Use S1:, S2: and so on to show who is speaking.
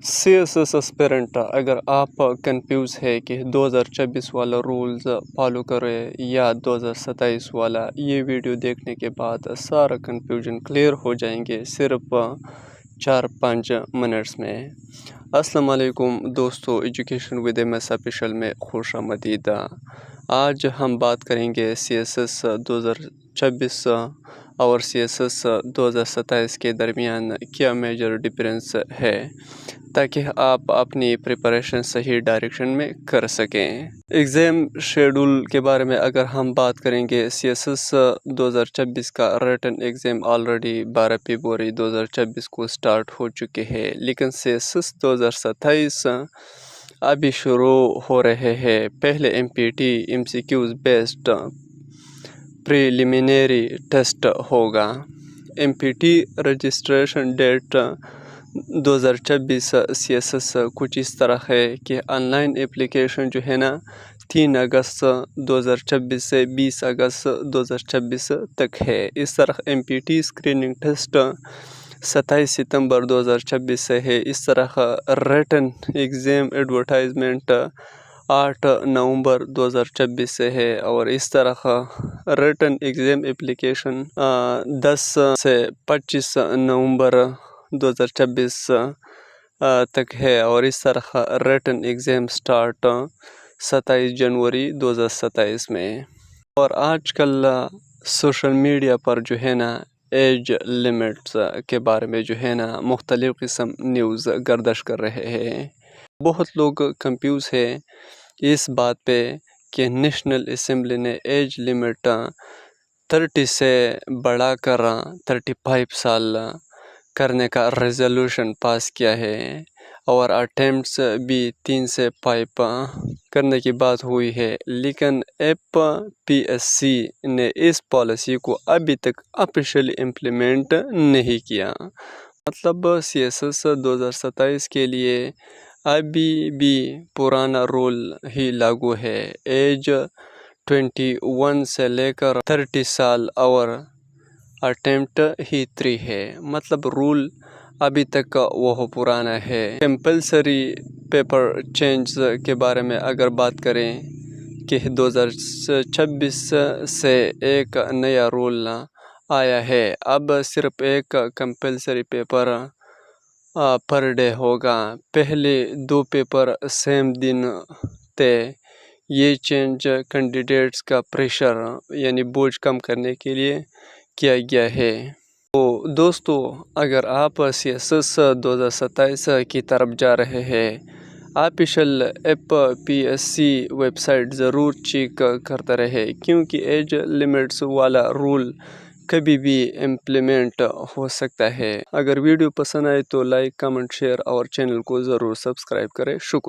S1: سی S S اسپیرنٹ، اگر آپ confuse ہے کہ 2024 والا رولز فالو کرے یا 2027 والا، یہ ویڈیو دیکھنے کے بعد سارا کنفیوژن کلیئر ہو جائیں گے صرف 4-5 منٹس میں۔ السلام علیکم دوستو، education with M S official میں خوش آمدید۔ آج ہم بات کریں گے سی ایس ایس 2026 اور سی ایس ایس 2027 کے درمیان کیا میجر ڈفرینس ہے، تاکہ آپ اپنی پریپریشن صحیح ڈائریکشن میں کر سکیں۔ ایگزام شیڈول کے بارے میں اگر ہم بات کریں گے، سی ایس ایس 2026 کا ریٹن ایگزام آلریڈی 12 فروری 2026 کو سٹارٹ ہو چکے ہیں، لیکن سی ایس ایس 2027 ابھی شروع ہو رہے ہیں۔ پہلے M P T M C Qs based preliminary test ہوگا۔ M P T registration date 2026 C S S کچھ اس طرح ہے کہ آن لائن اپلیکیشن جو ہے نا 3 اگست 2026 سے 20 اگست 2026 تک ہے۔ اس طرح M P T screening test 27 ستمبر 2026 سے ہے۔ اس طرح ریٹن ایگزام ایڈورٹائزمنٹ 8 نومبر 2026 سے ہے، اور اس طرح ریٹن ایگزام اپلیکیشن 10 سے 25 نومبر 2026 تک ہے، اور اس طرح ریٹن ایگزام سٹارٹ 27 جنوری 2027 میں۔ اور آج کل سوشل میڈیا پر جو ہے نا ایج لیمٹس کے بارے میں جو ہے نا مختلف قسم نیوز گردش کر رہے ہیں۔ بہت لوگ کنفیوز ہے اس بات پہ کہ نیشنل اسمبلی نے ایج لمٹ 30 سے بڑھا کر 35 سال کرنے کا ریزولوشن پاس کیا ہے، اور اٹیمپٹس بھی 3 سے 5 کرنے کی بات ہوئی ہے، لیکن ایف پی ایس سی نے اس پالیسی کو ابھی تک آفیشیلی امپلیمنٹ نہیں کیا۔ مطلب سی ایس ایس 2027 کے لیے ابھی بھی پرانا رول ہی لاگو ہے، ایج 21 سے لے کر 30 سال اور اٹیمپٹ ہی 3 ہے۔ مطلب رول ابھی تک وہ پرانا ہے۔ کمپلسری پیپر چینج کے بارے میں اگر بات کریں کہ 2026 سے ایک نیا رول آیا ہے، اب صرف ایک کمپلسری پیپر پر ڈے ہوگا۔ پہلے 2 پیپر سیم دن تھے۔ یہ چینج کینڈیڈیٹس کا پریشر یعنی بوجھ کم کرنے کے لیے کیا گیا ہے۔ تو دوستو، اگر آپ سی ایس ایس 2027 کی طرف جا رہے ہیں، official F P S C website ضرور چیک کرتے رہے، کیونکہ ایج لیمٹس والا رول کبھی بھی امپلیمنٹ ہو سکتا ہے۔ اگر ویڈیو پسند آئے تو لائک، کمنٹ، شیئر اور چینل کو ضرور سبسکرائب کریں۔ شکریہ۔